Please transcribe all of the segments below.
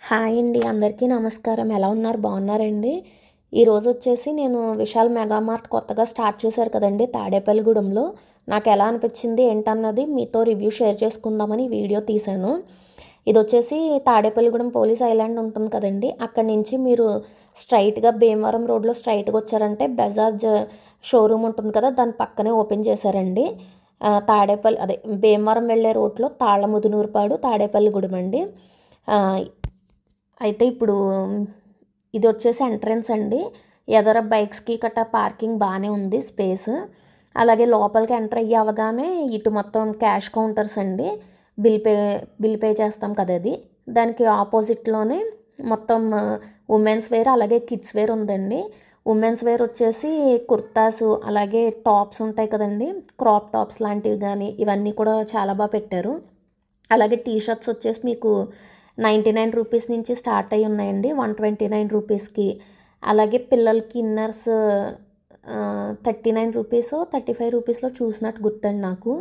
Hi అండి, అందరికీ నమస్కారం. ఎలా ఉన్నారు? బాగున్నారండి? ఈరోజు వచ్చేసి నేను విశాల్ మెగా మార్ట్ కొత్తగా స్టార్ట్ చేశారు కదండి తాడేపల్లిగూడెంలో. నాకు ఎలా అనిపించింది ఏంటన్నది మీతో రివ్యూ షేర్ చేసుకుందామని వీడియో తీశాను. ఇది వచ్చేసి తాడేపల్లిగూడెం పోలీస్ ఐలాండ్ ఉంటుంది కదండి, అక్కడి నుంచి మీరు స్ట్రైట్గా భీమవరం రోడ్లో స్ట్రైట్గా వచ్చారంటే బజాజ్ షోరూమ్ ఉంటుంది కదా, దాని పక్కనే ఓపెన్ చేశారండి. తాడేపల్లి అదే భీమవరం వెళ్ళే రోడ్లో తాళ్ళముదునూరుపాడు తాడేపల్లిగూడెం అండి. అయితే ఇప్పుడు ఇది వచ్చేసి ఎంట్రన్స్ అండి. ఎదర బైక్స్కి గట్టా పార్కింగ్ బాగానే ఉంది, స్పేస్. అలాగే లోపలికి ఎంటర్ అవ్వగానే ఇటు మొత్తం క్యాష్ కౌంటర్స్ అండి. బిల్ పే చేస్తాం కదా, అది దానికి ఆపోజిట్లోనే మొత్తం ఉమెన్స్ వేర్ అలాగే కిడ్స్ వేర్ ఉందండి. ఉమెన్స్ వేర్ వచ్చేసి కుర్తాస్ అలాగే టాప్స్ ఉంటాయి కదండి, క్రాప్ టాప్స్ లాంటివి కానీ ఇవన్నీ కూడా చాలా బాగా పెట్టారు. అలాగే టీ షర్ట్స్ వచ్చేసి మీకు 99 రూపీస్ నుంచి స్టార్ట్ అయ్యి ఉన్నాయండి 129 రూపీస్కి. అలాగే పిల్లలకి ఇన్నర్స్ 39 రూపీస్ 35 రూపీస్లో చూసినట్టు గుర్తండి నాకు.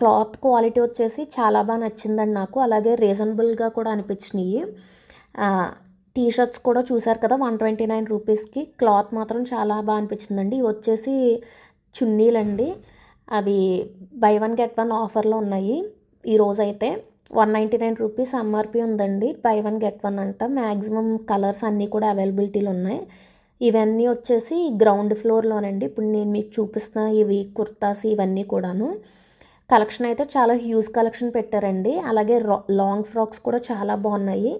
క్లాత్ క్వాలిటీ వచ్చేసి చాలా బాగా నచ్చిందండి నాకు. అలాగే రీజనబుల్గా కూడా అనిపించినాయి. టీ షర్ట్స్ కూడా చూసారు కదా 129 రూపీస్కి. క్లాత్ మాత్రం చాలా బాగా అనిపించిందండి. ఇవి వచ్చేసి చున్నీలండి, అవి బై వన్ గెట్ వన్ ఆఫర్లో ఉన్నాయి ఈరోజైతే. 199 రూపీస్ ఎంఆర్పి ఉందండి, బై వన్ గెట్ వన్ అంట. మ్యాక్సిమం కలర్స్ అన్నీ కూడా అవైలబిలిటీలో ఉన్నాయి. ఇవన్నీ వచ్చేసి గ్రౌండ్ ఫ్లోర్లోనండి. ఇప్పుడు నేను మీకు చూపిస్తున్న ఇవి కుర్తాస్ ఇవన్నీ కూడాను. కలెక్షన్ అయితే చాలా హ్యూజ్ కలెక్షన్ పెట్టారండి. అలాగే లాంగ్ ఫ్రాక్స్ కూడా చాలా బాగున్నాయి.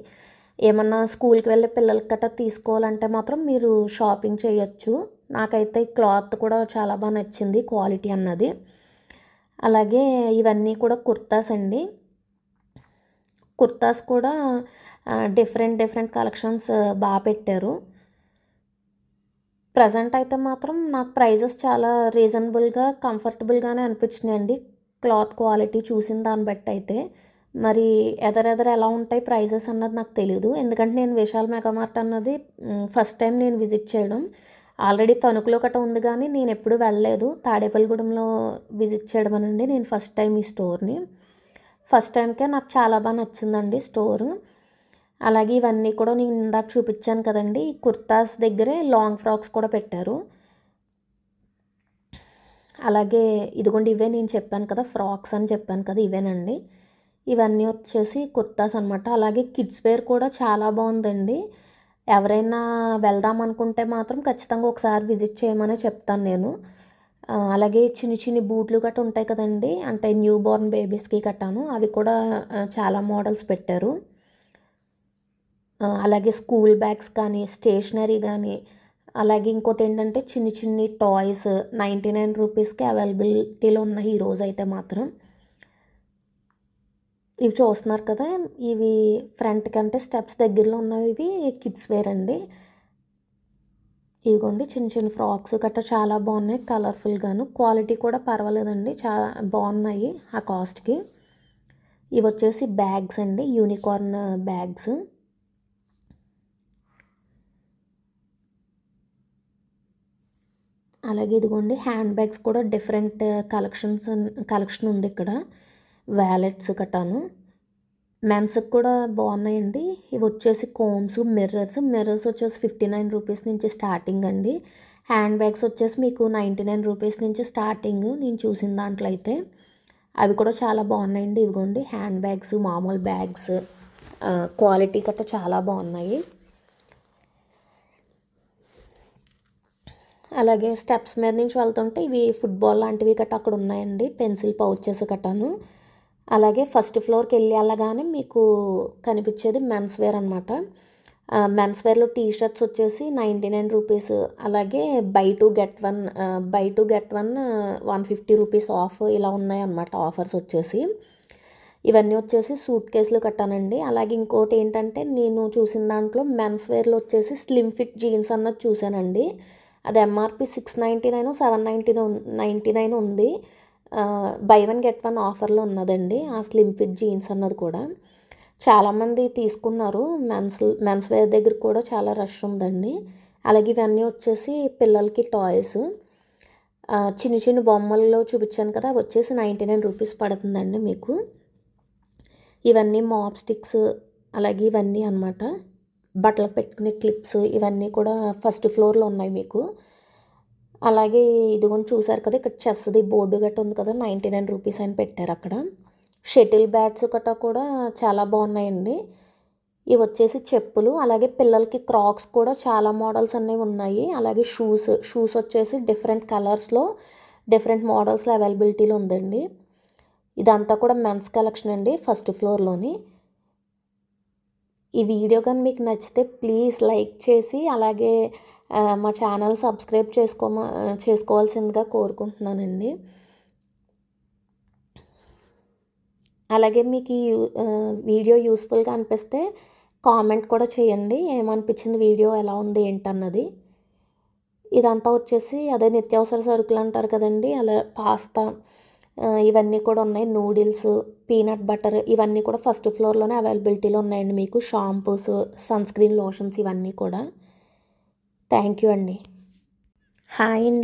ఏమన్నా స్కూల్కి వెళ్ళే పిల్లలకి గట్టా తీసుకోవాలంటే మాత్రం మీరు షాపింగ్ చేయొచ్చు. నాకైతే క్లాత్ కూడా చాలా బాగా నచ్చింది, క్వాలిటీ అన్నది. అలాగే ఇవన్నీ కూడా కుర్తాస్ అండి. కుర్తాస్ కూడా డిఫరెంట్ కలెక్షన్స్ బాగా పెట్టారు. ప్రజెంట్ అయితే మాత్రం నాకు ప్రైజెస్ చాలా రీజనబుల్గా కంఫర్టబుల్గానే అనిపించినాయండి, క్లాత్ క్వాలిటీ చూసిన దాన్ని బట్టి అయితే. మరి ఎదరెదర ఎలా ఉంటాయి ప్రైజెస్ అన్నది నాకు తెలీదు, ఎందుకంటే నేను విశాల్ మెగా మార్ట్ అన్నది ఫస్ట్ టైం నేను విజిట్ చేయడం. ఆల్రెడీ తణుకులో గట్రా ఉంది కానీ నేను ఎప్పుడు వెళ్ళలేదు. తాడేపల్లిగూడెంలో విజిట్ చేయడం అనండి నేను ఫస్ట్ టైం ఈ స్టోర్ని. ఫస్ట్ టైంకే నాకు చాలా బాగా నచ్చిందండి స్టోరు. అలాగే ఇవన్నీ కూడా నేను ఇందాక చూపించాను కదండి, ఈ కుర్తాస్ దగ్గరే లాంగ్ ఫ్రాక్స్ కూడా పెట్టారు. అలాగే ఇదిగోండి, ఇవే నేను చెప్పాను కదా ఫ్రాక్స్ అని చెప్పాను కదా, ఇవేనండి. ఇవన్నీ వచ్చేసి కుర్తాస్ అనమాట. అలాగే కిడ్స్ వేర్ కూడా చాలా బాగుందండి. ఎవరైనా వెళ్దాం అనుకుంటే మాత్రం ఖచ్చితంగా ఒకసారి విజిట్ చేయమనే చెప్తాను నేను. అలాగే చిన్ని బూట్లు గట్రా ఉంటాయి కదండి, అంటే న్యూ బోర్న్ బేబీస్కి కట్టాను, అవి కూడా చాలా మోడల్స్ పెట్టారు. అలాగే స్కూల్ బ్యాగ్స్ కానీ స్టేషనరీ కానీ, అలాగే ఇంకోటి ఏంటంటే చిన్ని టాయ్స్ 99 రూపీస్కి అవైలబిలిటీలో ఉన్నాయి ఈరోజు అయితే మాత్రం. ఇవి చూస్తున్నారు కదా, ఇవి ఫ్రంట్ కంటే స్టెప్స్ దగ్గరలో ఉన్నవి, ఇవి కిడ్స్ వేర్ అండి. ఇవిగోండి చిన్న ఫ్రాక్స్ గట్రా చాలా బాగున్నాయి, కలర్ఫుల్గాను. క్వాలిటీ కూడా పర్వాలేదండి, చాలా బాగున్నాయి ఆ కాస్ట్కి. ఇవి వచ్చేసి బ్యాగ్స్ అండి, యూనికార్న్ బ్యాగ్స్. అలాగే ఇదిగోండి హ్యాండ్ బ్యాగ్స్ కూడా డిఫరెంట్ కలెక్షన్ ఉంది ఇక్కడ. వ్యాలెట్స్ కట్టాను మెన్స్కి కూడా బాగున్నాయండి. ఇవి వచ్చేసి కోమ్స్, మిర్రర్స్ వచ్చేసి 59 రూపీస్ నుంచి స్టార్టింగ్ అండి. హ్యాండ్ బ్యాగ్స్ వచ్చేసి మీకు 99 రూపీస్ నుంచి స్టార్టింగ్ నేను చూసిన దాంట్లో అయితే. అవి కూడా చాలా బాగున్నాయండి. ఇవిగోండి హ్యాండ్ బ్యాగ్స్, మామూలు బ్యాగ్స్, క్వాలిటీ గట్రా చాలా బాగున్నాయి. అలాగే స్టెప్స్ మీద నుంచి వెళ్తుంటే ఇవి ఫుట్బాల్ లాంటివి గట్రా అక్కడ ఉన్నాయండి, పెన్సిల్ పౌచెస్ గట్టాను. అలాగే ఫస్ట్ ఫ్లోర్కి వెళ్ళగానే మీకు కనిపించేది మెన్స్ వేర్ అనమాట. మెన్స్ వేర్లో టీ షర్ట్స్ వచ్చేసి 99 రూపీస్. అలాగే by two get one 150 rupees of ఇలా ఉన్నాయన్నమాట ఆఫర్స్ వచ్చేసి. ఇవన్నీ వచ్చేసి సూట్ కేసులు కట్టానండి. అలాగే ఇంకోటి ఏంటంటే నేను చూసిన దాంట్లో మెన్స్ వేర్లో వచ్చేసి స్లిమ్ ఫిట్ జీన్స్ అన్నది చూశానండి. అది ఎంఆర్పి 699 799 ఉంది. బై వన్ గెట్ వన్ ఆఫర్లో ఉన్నదండి ఆ స్లిమ్ ఫిట్ జీన్స్ అన్నది కూడా. చాలామంది తీసుకున్నారు, మెన్స్ వేర్ దగ్గర కూడా చాలా రష్ ఉందండి. అలాగే ఇవన్నీ వచ్చేసి పిల్లలకి టాయ్స్, చిన్న బొమ్మల్లో చూపించాను కదా, అవి వచ్చేసి 99 రూపీస్ పడుతుందండి మీకు. ఇవన్నీ మాప్ స్టిక్స్ అలాగే ఇవన్నీ అన్నమాట. బట్టలు పెట్టుకునే క్లిప్స్ ఇవన్నీ కూడా ఫస్ట్ ఫ్లోర్లో ఉన్నాయి మీకు. అలాగే ఇదిగోండి చూసారు కదా, ఇక్కడ చెస్ది బోర్డు గట్ట ఉంది కదా, 99 రూపీస్ అని పెట్టారు అక్కడ. షటిల్ బ్యాట్స్ గట్రా కూడా చాలా బాగున్నాయండి. ఇవి వచ్చేసి చెప్పులు, అలాగే పిల్లలకి క్రాక్స్ కూడా చాలా మోడల్స్ అనేవి ఉన్నాయి. అలాగే షూస్ వచ్చేసి డిఫరెంట్ కలర్స్లో డిఫరెంట్ మోడల్స్లో అవైలబిలిటీలో ఉందండి. ఇదంతా కూడా మెన్స్ కలెక్షన్ అండి ఫస్ట్ ఫ్లోర్లోని. ఈ వీడియో కానీ మీకు నచ్చితే ప్లీజ్ లైక్ చేసి అలాగే మా ఛానల్ సబ్స్క్రైబ్ చేసుకోవాల్సిందిగా కోరుకుంటున్నానండి. అలాగే మీకు ఈ వీడియో యూస్ఫుల్గా అనిపిస్తే కామెంట్ కూడా చేయండి, ఏమనిపించింది వీడియో ఎలా ఉంది ఏంటన్నది. ఇదంతా వచ్చేసి అదే నిత్యావసర సరుకులు అంటారు కదండి, అలా పాస్తా ఇవన్నీ కూడా ఉన్నాయి. నూడిల్స్, పీనట్ బటర్ ఇవన్నీ కూడా ఫస్ట్ ఫ్లోర్లోనే అవైలబిలిటీలో ఉన్నాయండి మీకు. షాంపూస్, సన్ స్క్రీన్ లోషన్స్ ఇవన్నీ కూడా. థ్యాంక్ యూ అండి. హాయ్ అండి.